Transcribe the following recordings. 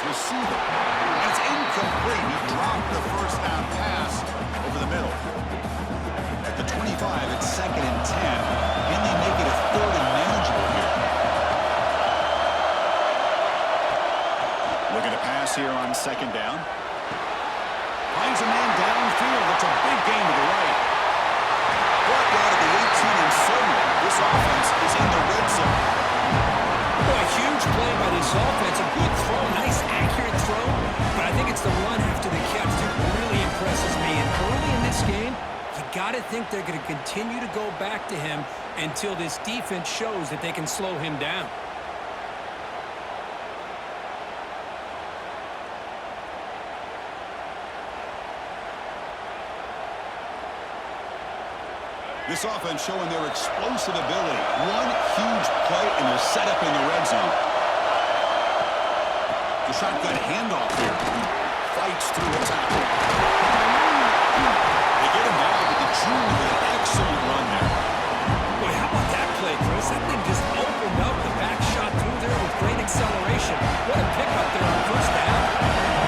receiver. And it's incomplete. He dropped the first down pass over the middle. At the 25, it's 2nd and 10. Can they make it a 3rd and manageable here? Looking to pass here on 2nd down. Finds a man downfield. It's a big gain to the right. Brought down to the 18 and suddenly this offense is in the red zone. Boy, a huge play by this offense. A good throw, nice accurate throw. But I think it's the run after the catch that really impresses me. And early in this game, you got to think they're going to continue to go back to him until this defense shows that they can slow him down. This offense showing their explosive ability. One huge play, and they're set up in the red zone. The shotgun handoff here. Fights through a tackle. They get him down, but the Junior with an excellent run there. Boy, how about that play, Chris? That thing just opened up. The back shot through there with great acceleration. What a pickup there on 1st down.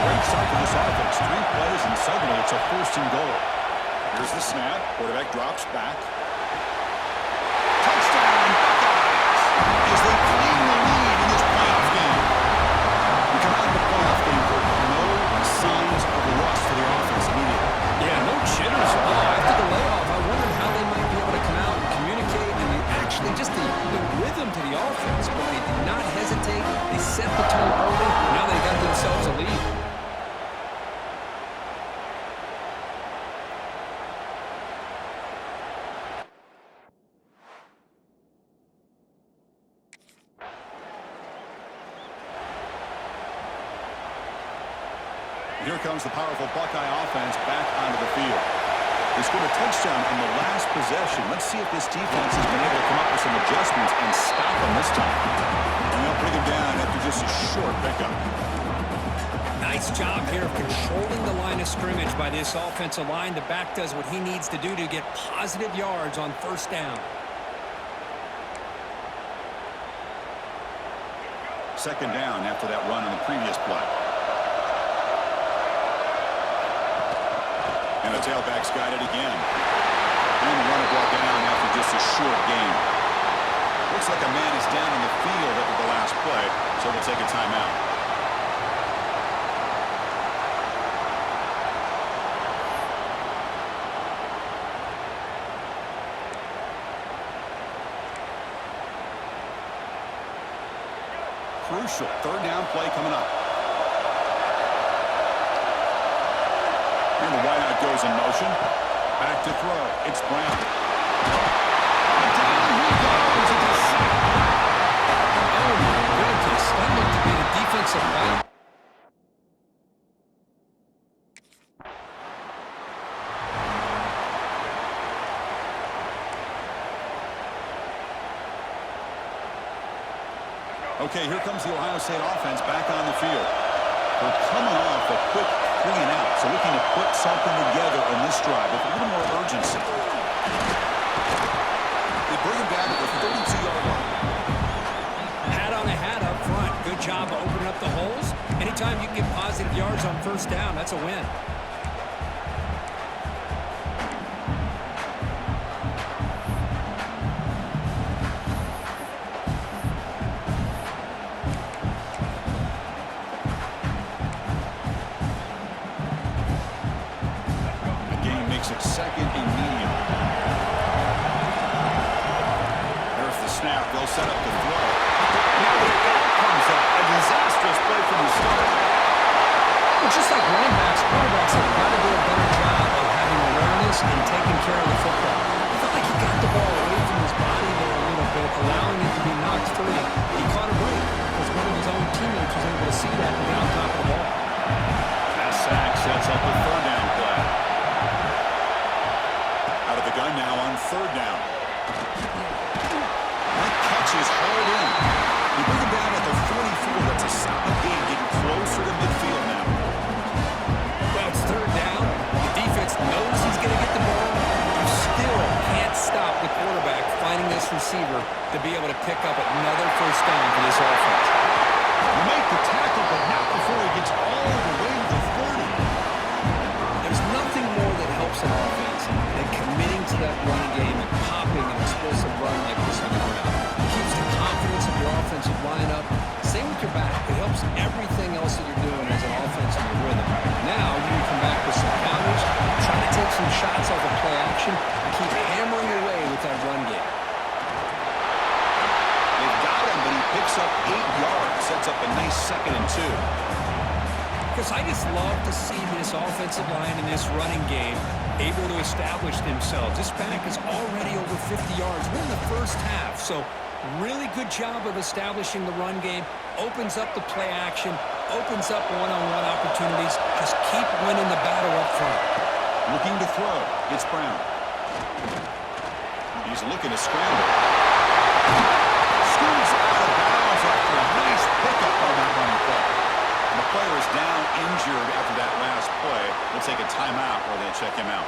Great start for this offense. 3 plays, and suddenly it's a 1st and goal. Here's the snap. Quarterback drops back. Touchdown, Buckeyes! As they claim the lead in this playoff game. We come out of the playoff game with no signs of rust for the offense immediately. Yeah, no jitters at all. After the layoff, I wondered how they might be able to come out and communicate, and actually just the rhythm to the offense. But they did not hesitate. They set the tone early. Now they got themselves a lead. Here comes the powerful Buckeye offense back onto the field. They scored a touchdown in the last possession. Let's see if this defense has been able to come up with some adjustments and stop them this time. And they'll bring him down after just a short pickup. Nice job here of controlling the line of scrimmage by this offensive line. The back does what he needs to do to get positive yards on 1st down. 2nd down after that run on the previous play. And the tailback's got it again. And the runner brought down after just a short gain. Looks like a man is down in the field after the last play, so we'll take a timeout. Crucial 3rd down play coming up. And the wideout goes in motion. Back to throw. It's Brown. Down he goes. It's a sack. Oh, my goodness. That looked to be the defensive back. Okay, here comes the Ohio State offense back on the field. They're coming off a quick 3 and out, so looking to put something together in this drive with a little more urgency. They bring him down to the 32-yard line. Hat on a hat up front. Good job of opening up the holes. Anytime you can get positive yards on 1st down, that's a win. It's 2nd and medium. There's the snap. They'll set up the throw. Now the ball comes up. A disastrous play from the start. Well, just like running backs, quarterbacks have got to do a better job of having awareness and taking care of the football. I felt like he got the ball away from his body there a little bit, allowing it to be knocked free. He caught a break because one of his own teammates was able to see that and get on top of the ball. That sack sets up a 3rd down play. Out of the gun now on 3rd down. That catch is hauled in. You bring him down at the 44. That's a solid gain, getting closer to midfield now. Well, it's 3rd down. The defense knows he's going to get the ball. You still can't stop the quarterback finding this receiver to be able to pick up another 1st down for this offense. You make the tackle, but not before he Because I just love to see this offensive line in this running game able to establish themselves. This back is already over 50 yards. We're in the first half, so really good job of establishing the run game. Opens up the play action, opens up one-on-one opportunities. Just keep winning the battle up front. Looking to throw. It's Brown. He's looking to scramble. Scoots out of bounds after a nice pickup on that running play. And the player is down injured after that last play. We'll take a timeout while they check him out.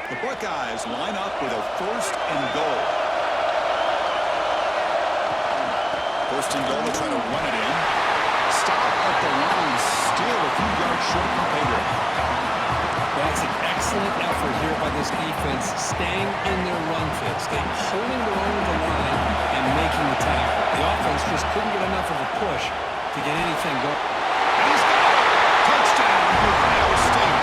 The Buckeyes line up with a 1st and goal. 1st and goal to try to run it in. Stop at the line, still a few yards short from payday. That's an excellent effort here by this defense, staying in their run fits, holding their own to the line and making the tackle. The offense just couldn't get enough of a push to get anything going. And he's got it. Touchdown, Ohio State.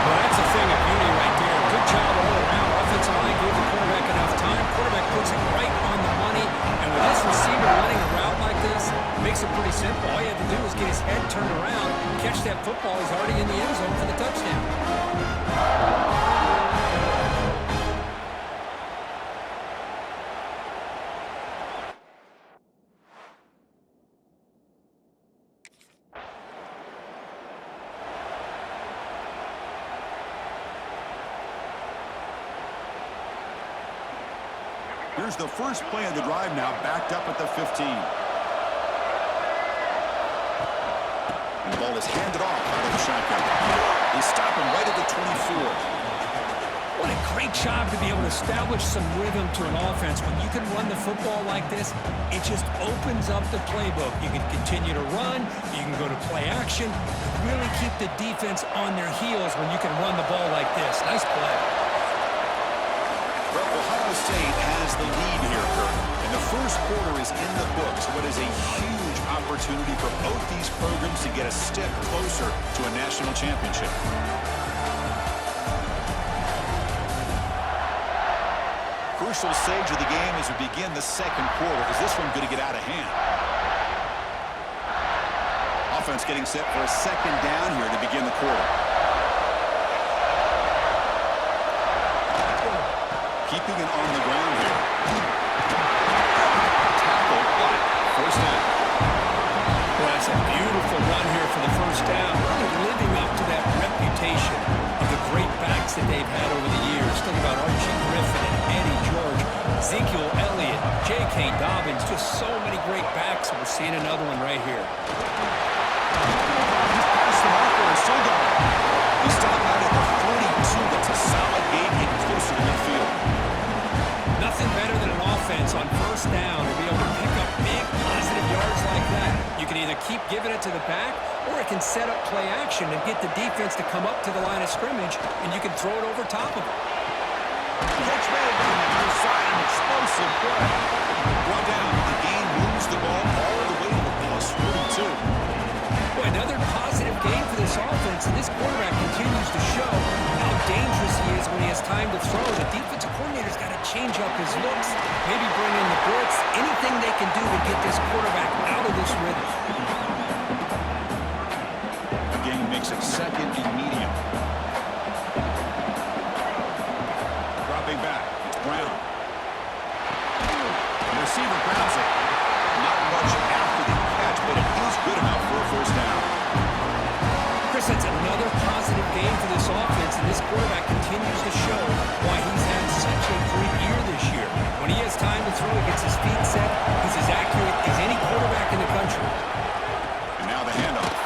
Well, that's a thing of beauty right there. Good job all around. Offensive line gave the quarterback enough time. Quarterback puts it right on the money. And with this receiver running a route like this, makes it pretty simple. All you have to do is get his head turned around, catch that football. He's already in the end zone for the touchdown. Here's the first play of the drive now, backed up at the 15. And the ball is handed off out of the shotgun. They stop him right at the 24. What a great job to be able to establish some rhythm to an offense. When you can run the football like this, it just opens up the playbook. You can continue to run, you can go to play action, really keep the defense on their heels when you can run the ball like this. Nice play. Well, Ohio State has the lead here, Kirk. And the first quarter is in the books. What is a huge opportunity for both these programs to get a step closer to a national championship. Crucial stage of the game as we begin the second quarter. Is this one going to get out of hand? Offense getting set for a second down here to begin the quarter. Keeping it on the ground here. Tackle, but first down. Well, that's a beautiful run here for the first down. Really living up to that reputation of the great backs that they've had over the years. Think about Archie Griffin and Eddie George, Ezekiel Elliott, J.K. Dobbins. Just so many great backs. We're seeing another one right here. He's passed the marker and still got it. He stopped out at the 42. That's a solid game getting closer to midfield. Nothing better than an offense on first down to be able to pick up big positive yards like that. You can either keep giving it to the back, or it can set up play action and get the defense to come up to the line of scrimmage, and you can throw it over top of it. Catch made on the near side, an explosive play. Brought down, the game moves the ball all the way to the plus 42. Boy, another positive game for this offense, and this quarterback continues to show how dangerous he is when he has time to throw. The defensive coordinator's got to change up his looks, maybe bring in the blitz, anything they can do to get this quarterback out of this rhythm. The game makes it second and medium. Dropping back, it's Brown. The receiver grabs it. Not much after the catch, but it is good enough for a first down. Chris, that's another positive game for this offense, and this quarterback continues to show why he's had such a great year this year. When he has time to throw, he gets his feet set. He's as accurate as any quarterback in the country. And now the handoff.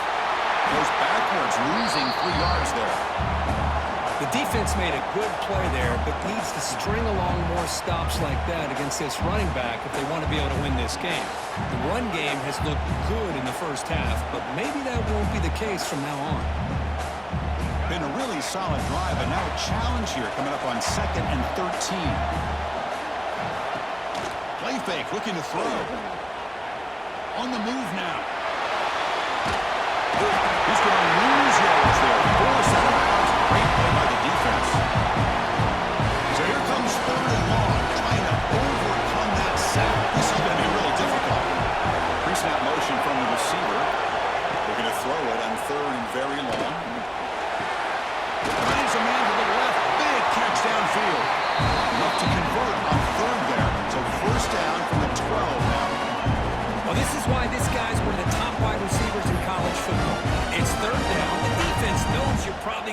Goes backwards, losing 3 yards there. The defense made a good play there, but needs to string along more stops like that against this running back if they want to be able to win this game. The run game has looked good in the first half, but maybe that won't be the case from now on. Been a really solid drive, and now a challenge here coming up on 2nd and 13. Play fake, looking to throw. On the move now. He's going to lose yards there. Force out of bounds. Great play by the defense.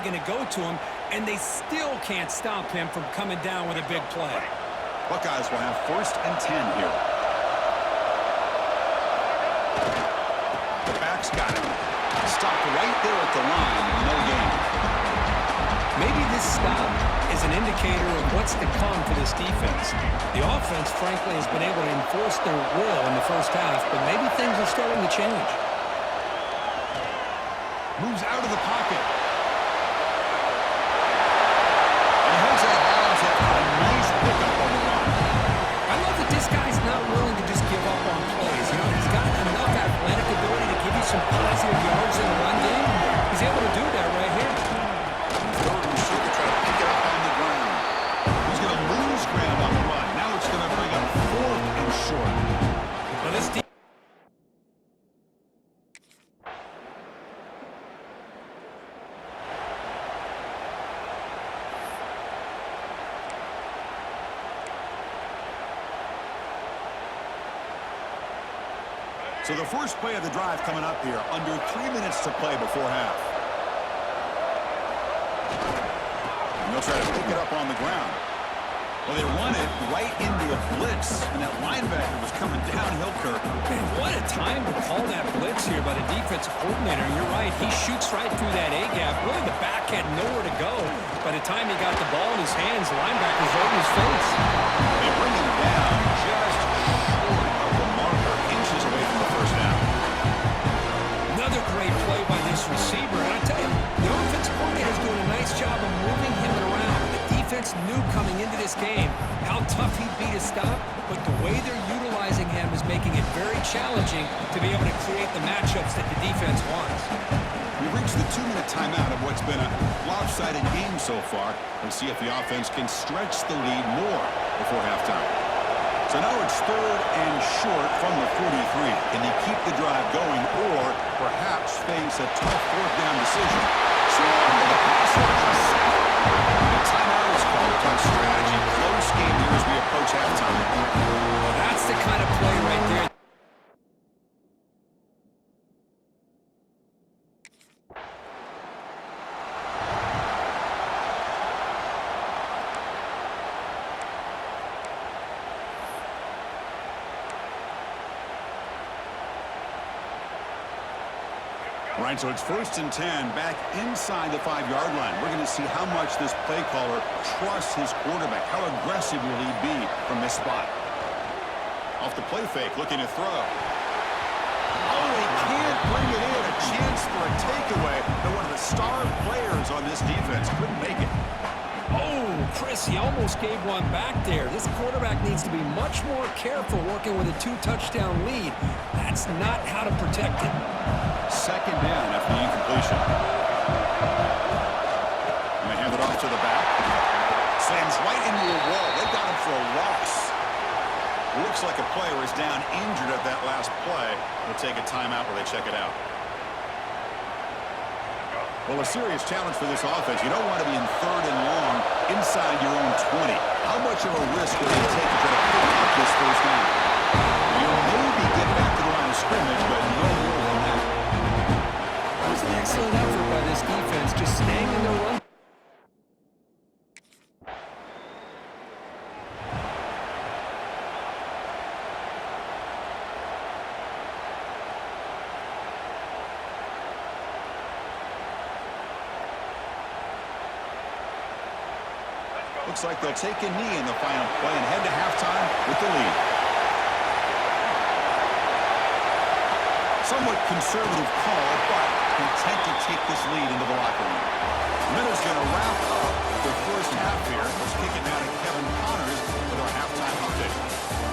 going to go to him, and they still can't stop him from coming down with a big play. Buckeyes will have 1st and 10 here. The back's got him. Stopped right there at the line. No gain. Maybe this stop is an indicator of what's to come for this defense. The offense, frankly, has been able to enforce their will in the first half, but maybe things are starting to change. Moves out of the pocket. And holds out of bounds after a nice pickup on the run. I love that this guy's not willing to just give up on plays. You know, he's got enough athletic ability to give you some positive yards in the run game. He's able to do that right here. Third and short to try to pick it up on the ground. He's going to lose ground on the run. Now it's going to bring up 4th and short. Now this So the first play of the drive coming up here, under 3 minutes to play before half. And they'll try to pick it up on the ground. Well, they run it right into a blitz, and that linebacker was coming downhill, Kirk. Man, what a time to call that blitz here by the defensive coordinator. You're right, he shoots right through that A-gap. Really, the back had nowhere to go. By the time he got the ball in his hands, the linebacker's right in his face. They bring him down just short of the marker, inches away from the first down. Another great play by this receiver. And I tell you, the offensive coordinator is doing a nice job of moving him around. The defense knew coming into this game how tough he'd be to stop, but the way they're utilizing him is making it very challenging to be able to create the matchups that the defense wants. We've reached the 2-minute timeout of what's been a lopsided game so far. Let's see if the offense can stretch the lead more before halftime. So now it's 3rd and short from the 43. Can they keep the drive going or perhaps face a tough 4th down decision? The pass rush is set. The timeout is called. Tough strategy. Close game here as we approach halftime. Well, that's the kind of play right there. Right, so it's 1st and 10, back inside the 5-yard line. We're going to see how much this play caller trusts his quarterback. How aggressive will he be from this spot? Off the play fake, looking to throw. Oh, he can't bring it in. A chance for a takeaway. But one of the star players on this defense couldn't make it. Oh, Chris, he almost gave one back there. This quarterback needs to be much more careful working with a 2-touchdown lead. That's not how to protect it. 2nd down after the incompletion. And they hand it off to the back. Slams right into a wall. They got him for a loss. Looks like a player is down injured at that last play. We'll take a timeout where they check it out. Well, a serious challenge for this offense. You don't want to be in 3rd and long inside your own 20. How much of a risk will they take to try to pick up this 1st down? You'll maybe get back to the line of scrimmage, but no more than that. That was an excellent effort by this defense, just staying in their run. Looks like they'll take a knee in the final play and head to halftime with the lead. Somewhat conservative call, but content to take this lead into the locker room. Middle's going to wrap up the first half here. Let's kick it now to Kevin Connors with our halftime update.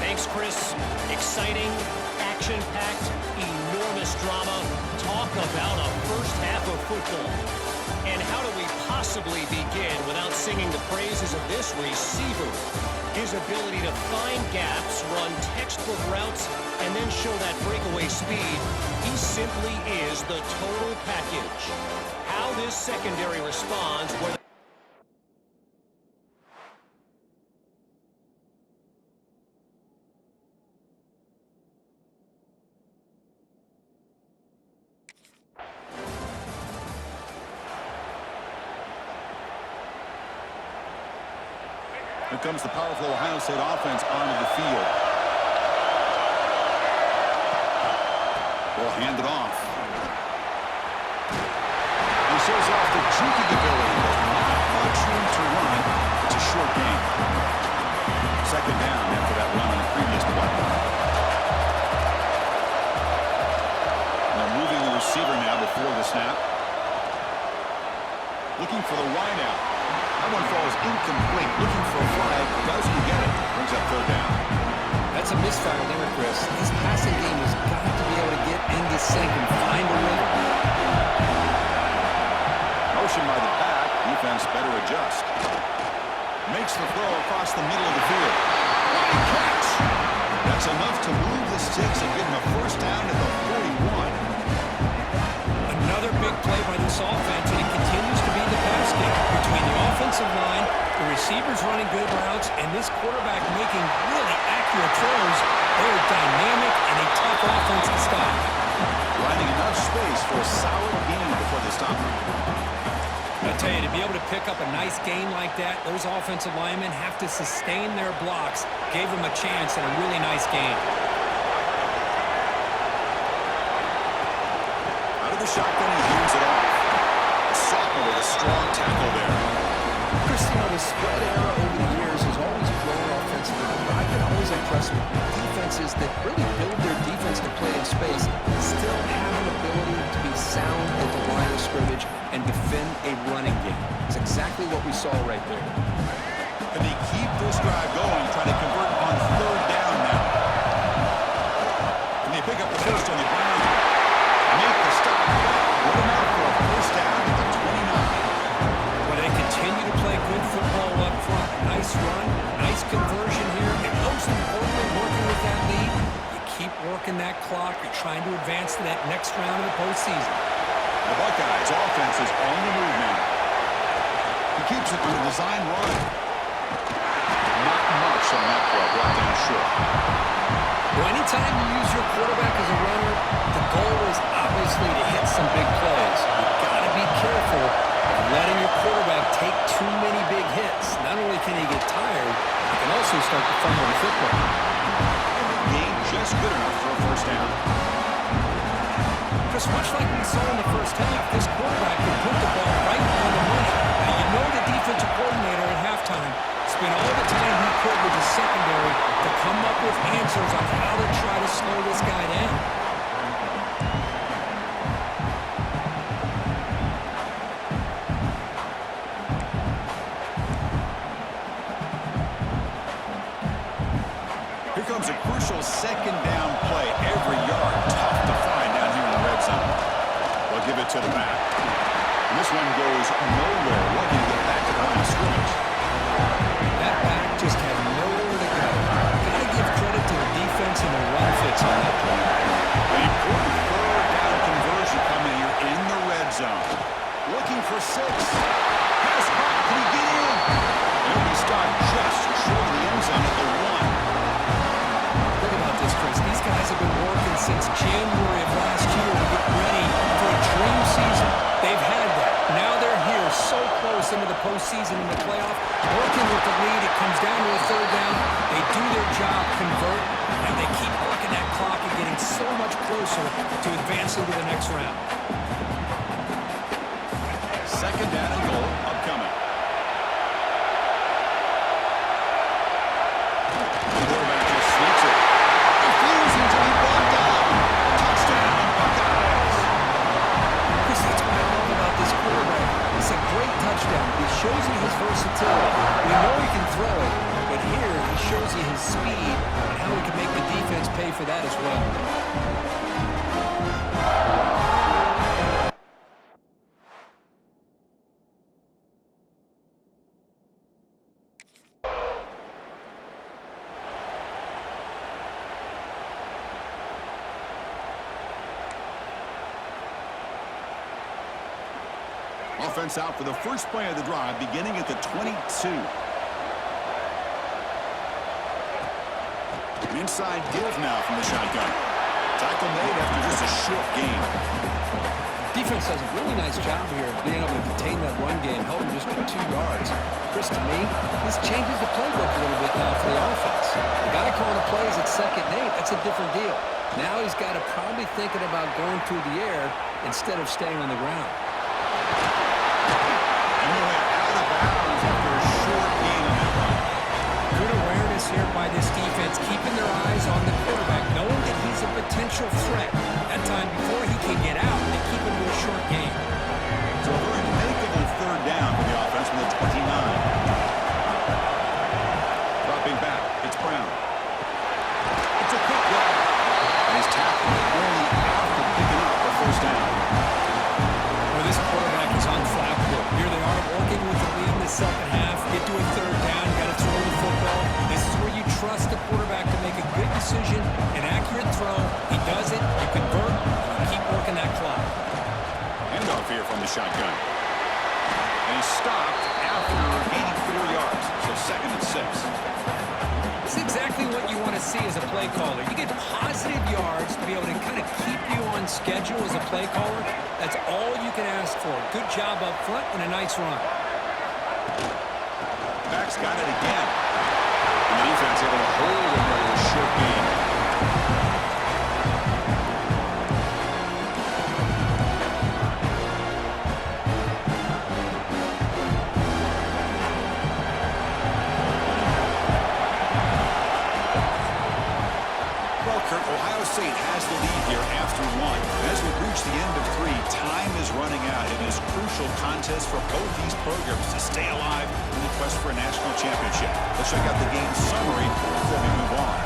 Thanks, Chris. Exciting, action-packed, enormous drama. Talk about a first half of football. And how do we possibly begin without singing the praises of this receiver? His ability to find gaps, run textbook routes, and then show that breakaway speed. He simply is the total package. How this secondary responds, whether Here comes the powerful Ohio State offense onto the field. Ball handed off. He shows off the juking ability, but not much room to run. It's a short game. Second down after that run on the previous play. Now moving the receiver now before the snap. Looking for the wideout. That one falls incomplete. Looking for a flag. Doesn't get it. Brings up third down. That's a misfire there, Chris. This passing game has got to be able to get into sync and find a rhythm. Motion by the back. Defense better adjust. Makes the throw across the middle of the field. Line catch. That's enough to move the sticks and give him a first down at the 41. Another big play by this offense, and it continues to be the pass game. Between the offensive line, the receivers running good routes, and this quarterback making really accurate throws, they're dynamic and a tough offense to stop. Finding enough space for a solid gain before they stop him. I tell you, to be able to pick up a nice gain like that, those offensive linemen have to sustain their blocks. Gave them a chance and a really nice gain. Out of the shotgun, he hands it off. A sophomore with a strong tackle there. Chris, the spread era over the years has always grown offensively, but I've been always impressed with defenses that really build their defense to play in space, still have an ability to be sound at the line of scrimmage and defend a running game. It's exactly what we saw right there. Can they keep this drive going, trying to convert on third down now? Can they pick up the first on the ground? Make the stop. Put him out for a first down at the 29. But they continue to play good football up front. Nice run, nice conversion here, and most importantly, working with that lead, you keep working that clock. You're trying to advance to that next round of the postseason. The Buckeyes offense is on the move now. He keeps it to the design run. Not much on that play, brought down short. Well, anytime you use your quarterback as a runner, the goal is obviously to hit some big plays. You've got to be careful of letting your quarterback take too many big hits. Not only can he get tired, he can also start to fumble the football. And the game just good enough for a first down. Just much like we saw in the first half, this quarterback can put the ball right on the money. Now, you know the defensive coordinator at halftime spent all the time he could with his secondary to come up with answers on how to try to slow this guy down. Here comes a crucial second down play. Every yard tough to find down here in the red zone. They'll give it to the back. And this one goes nowhere. Lucky to get back to the line of scrimmage. That back just had nowhere to go. Got to give credit to the defense and the run fits on that play. An important third down conversion coming here in the red zone. Looking for 6. Pass back. Can he get in? He'll be stopped just short of the end zone at the 1. Think about this, Chris. These guys have been working since January of last year to get ready for a dream season. They've had that. Now they're here so close into the postseason in the playoff. Working with the lead, it comes down to a third down. They do their job, convert, and they keep working that clock and getting so much closer to advancing to the next round. Second down and goal upcoming. The quarterback just sneaks it. Refusing to be brought down. Touchdown, Buckeyes. Chris, that's what I love about this quarterback. It's a great touchdown. He shows you his versatility. We know he can throw it, but here he shows you his speed and how he can make the defense pay for that as well. Offense out for the first play of the drive, beginning at the 22. An inside give now from the shotgun. Tackle made after just a short gain. Defense does a really nice job here of being able to contain that run game, help him just get 2 yards. Chris, to me, this changes the playbook a little bit now for the offense. The guy calling the plays at 2nd and 8, that's a different deal. Now he's got to probably thinking about going through the air instead of staying on the ground. And he went out of bounds after a short gain on that run. Good awareness here by this defense, keeping their eyes on the quarterback, knowing that he's a potential threat. That time before he can get out, they keep him to a short gain. So a very makeable 3rd down for the offense from the 29. Dropping back, it's Brown. It's a quick grab. And he's tackled only after picking up the 1st down. Well, this quarterback is unflappable. Here they are working with the lead in the 2nd half. Get to a 3rd down, got to throw the football. This is where you trust the quarterback to make a good decision, an accurate throw. He does it, you convert, and you keep working that clock. Handoff here from the shotgun. And he's stopped after gaining 4 yards. So 2nd and 6. It's exactly what you want to see as a play caller. You get positive yards to be able to kind of keep you on schedule as a play caller. That's all you can ask for. Good job up front and a nice run. Back's got it again. And the defense able to hold him with a short gain. Ohio State has the lead here after 1. As we reach the end of 3, time is running out in this crucial contest for both these programs to stay alive in the quest for a national championship. Let's check out the game summary before we move on.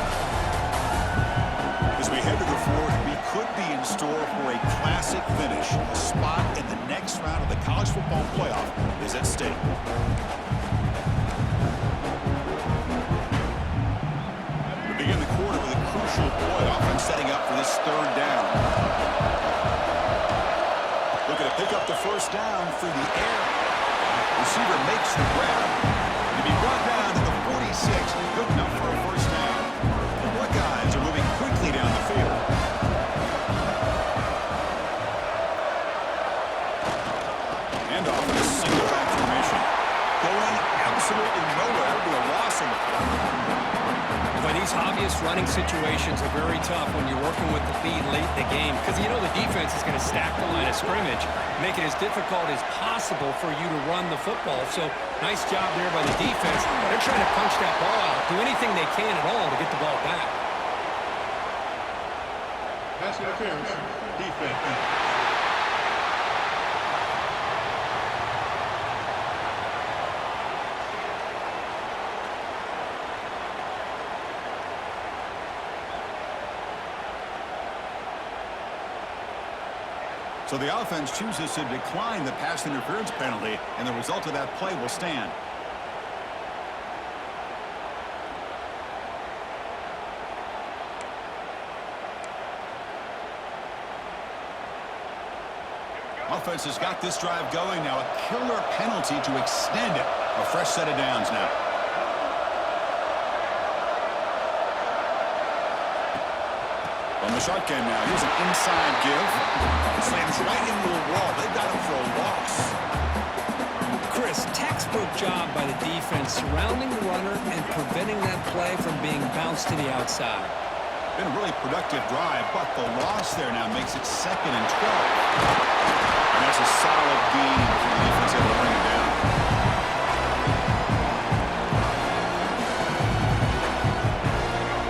As we head to the 4th, we could be in store for a classic finish. A spot in the next round of the college football playoff is at stake. Begin the quarter with a crucial playoff and setting up for this 3rd down. Looking to pick up the 1st down through the air. Receiver makes the grab. To be brought down to the 46. Good enough for a 1st down. The Buckeyes are moving quickly down the field. Handoff in a single back formation. Going absolutely nowhere to a loss in the play. But these obvious running situations are very tough when you're working with the lead late in the game because you know the defense is going to stack the line of scrimmage, make it as difficult as possible for you to run the football. So nice job there by the defense. They're trying to punch that ball out, do anything they can at all to get the ball back. Pass interference, defense. So the offense chooses to decline the pass interference penalty, and the result of that play will stand. Offense has got this drive going now. A killer penalty to extend it. A fresh set of downs now. On the shotgun now, here's an inside give. Slams right into a wall. They've got him for a loss. Chris, textbook job by the defense surrounding the runner and preventing that play from being bounced to the outside. Been a really productive drive, but the loss there now makes it 2nd and 12. And that's a solid gain for the defense able to bring it down.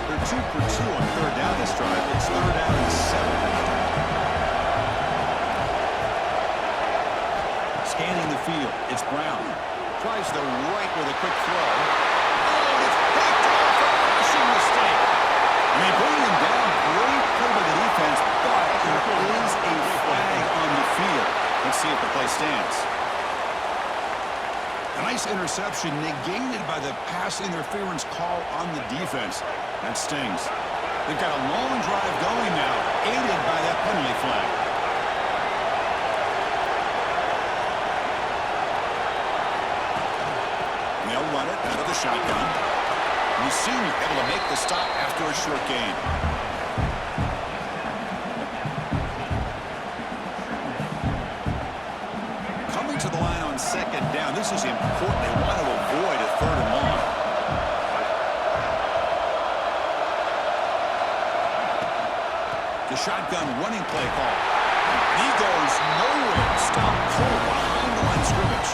They're 2 for 2 on 3rd down this drive. It's 3rd down and 7. Scanning the field, it's Brown. Tries the right with a quick throw. Oh, and it's picked off. A rushing mistake. I mean, bringing him down, great play by the defense, but there is a flag on the field. Let's see if the play stands. A nice interception negated by the pass interference call on the defense. That stings. They've got a long drive going now, aided by that penalty flag. They'll run it out of the shotgun. And the senior able to make the stop after a short gain. Coming to the line on 2nd down. This is important. They want to avoid shotgun running play call. He goes nowhere. Stop cold behind the line of scrimmage.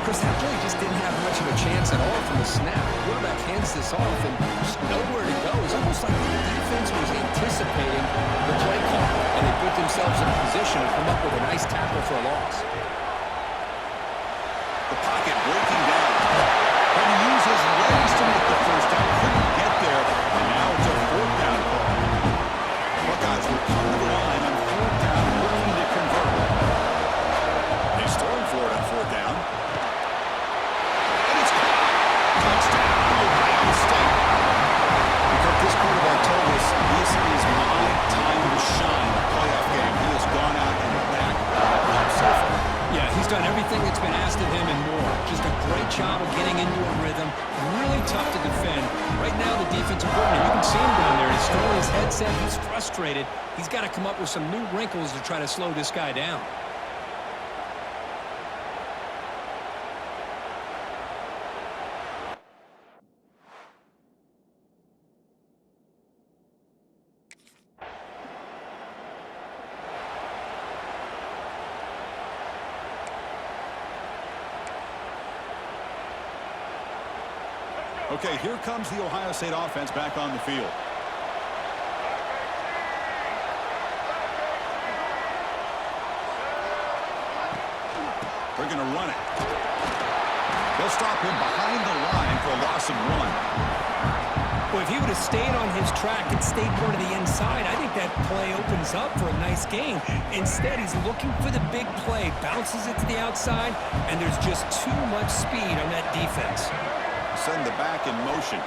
Chris, that play just didn't have much of a chance at all from the snap. Quarterback hands this off and just nowhere to go. It's almost like the defense was anticipating the play call, and they put themselves in a position to come up with a nice tackle for a loss. The pocket breaking down. And he uses legs to make the first down. Couldn't get there. And now it's a fourth down call. Buckeyes will come to the line on fourth down, looking to convert. They're storing for it on fourth down. And it's caught. Touchdown, Ohio State. Because this quarterback told us this is my time to shine. A playoff game. He has gone out and back so far. Yeah, he's done everything that's been asked of him and more. Just a great job of getting into a rhythm. Really tough to defend. Right now, the defensive coordinator, you can see him down there. He's throwing his headset. He's frustrated. He's got to come up with some new wrinkles to try to slow this guy down. Okay, here comes the Ohio State offense back on the field. They're going to run it. They'll stop him behind the line for a loss of 1. Well, if he would have stayed on his track and stayed more to the inside, I think that play opens up for a nice gain. Instead, he's looking for the big play, bounces it to the outside, and there's just too much speed on that defense. Send the back in motion.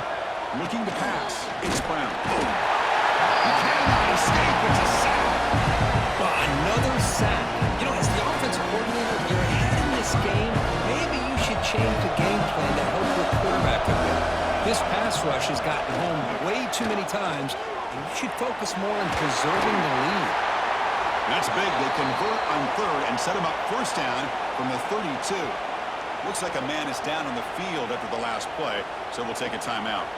Looking to pass. It's Brown. Boom. He cannot escape. It's a sack. Well, another sack. You know, as the offensive coordinator, you're ahead in this game. Maybe you should change the game plan to help your quarterback a bit. This pass rush has gotten home way too many times, and you should focus more on preserving the lead. That's big. They convert on third and set him up first down from the 32. Looks like a man is down on the field after the last play, so we'll take a timeout.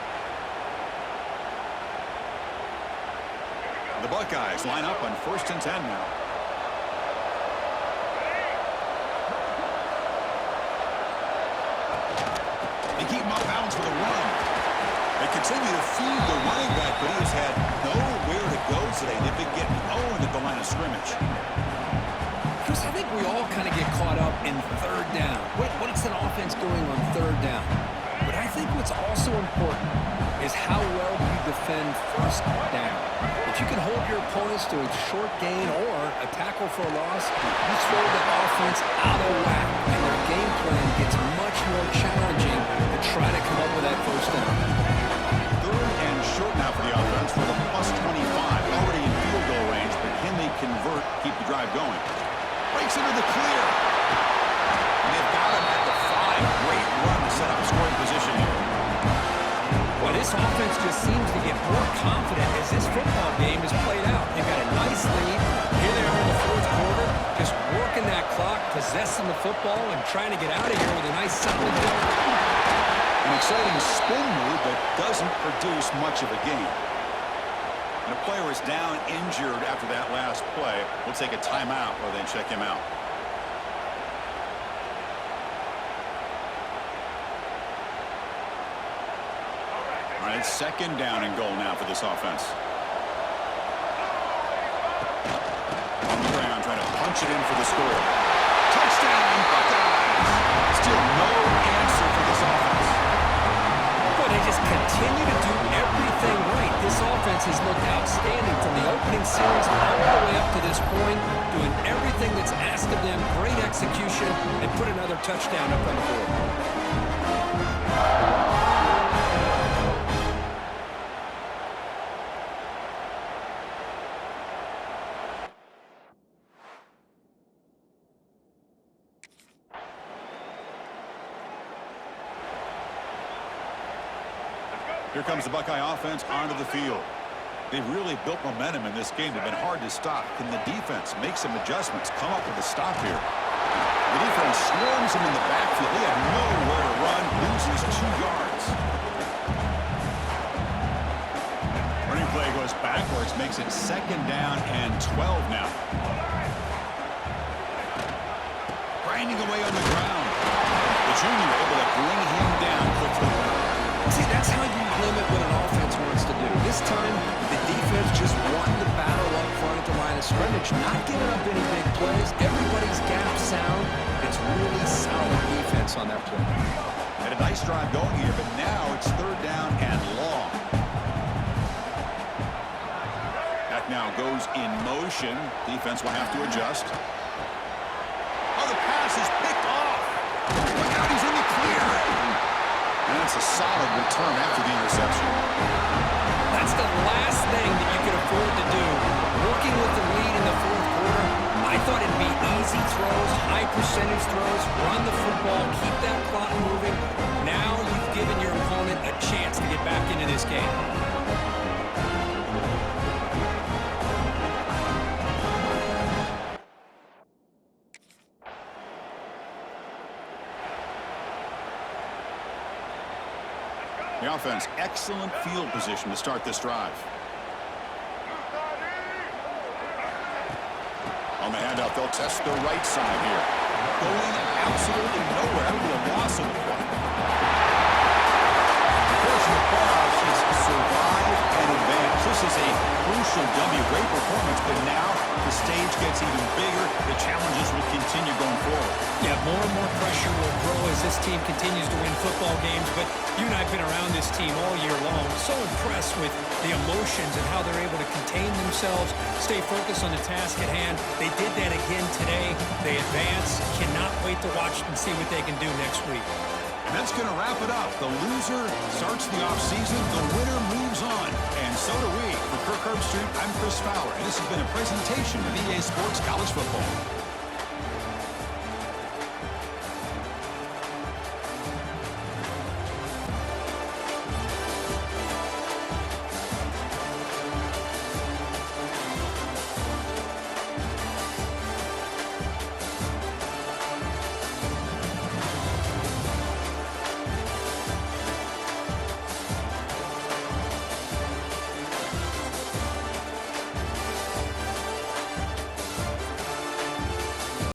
The Buckeyes line up on 1st and 10 now. They keep him off balance with a run. They continue to feed the running back, but he has had nowhere to go today. They've been getting owned at the line of scrimmage. Chris, I think we all kind of get caught up in third down. What's an offense doing on third down? But I think what's also important is how well you defend first down. If you can hold your opponents to a short gain or a tackle for a loss, you throw the offense out of whack, and their game plan gets much more challenging to try to come up with that first down. Third and short now for the offense for the +25. Already in field goal range, but can they convert, keep the drive going? Breaks into the clear. And they've got him at the 5. Great run to set up scoring position here. Well, this offense just seems to get more confident as this football game is played out. They've got a nice lead. Here they are in the fourth quarter, just working that clock, possessing the football, and trying to get out of here with a nice solid victory. An exciting spin move, but doesn't produce much of a gain. And a player is down injured after that last play. We'll take a timeout while they check him out. All right, 2nd down and goal now for this offense. On the ground, trying to punch it in for the score. Touchdown, Buckeyes! Still no answer for this offense. Well, they just continue to do everything right. This offense has looked outstanding from the opening series all the way up to this point, doing everything that's asked of them, great execution, and put another touchdown up on the board. Here comes the Buckeye offense onto the field. They've really built momentum in this game. They've been hard to stop. Can the defense make some adjustments, come up with a stop here? The defense swarms him in the backfield. He had nowhere to run, loses 2 yards. Running play goes backwards, makes makes it 2nd down and 12 now. Grinding away on the ground. The junior able to bring him down quickly. See, that's how you limit what an offense wants to do. This time, the defense just won the battle up front at the line of scrimmage, not giving up any big plays. Everybody's gap sound. It's really solid defense on that play. Had a nice drive going here, but now it's 3rd down and long. That now goes in motion. Defense will have to adjust. Oh, the pass is picked off. Look out, he's in the clear. And it's a solid return after the interception. That's the last thing that you could afford to do. Working with the lead in the 4th quarter, I thought it'd be easy throws, high percentage throws, run the football, keep that clock moving. Now you've given your opponent a chance to get back into this game. The offense, excellent field position to start this drive. On the handoff, they'll test the right side here. Going absolutely nowhere with a loss of the play. Of course, in the playoffs, is survive and advance. This is a crucial W. Great performance, but now the stage gets even bigger. The challenges will continue going forward. Yeah, more and more pressure will grow as this team continues to win football games, but you and I have been around this team all year long. So impressed with the emotions and how they're able to contain themselves, stay focused on the task at hand. They did that again today. They advance. Cannot wait to watch and see what they can do next week. And that's going to wrap it up. The loser starts the offseason. The winner moves on. And so do we. For Kirk Herbstreit, I'm Chris Fowler. And this has been a presentation of EA Sports College Football.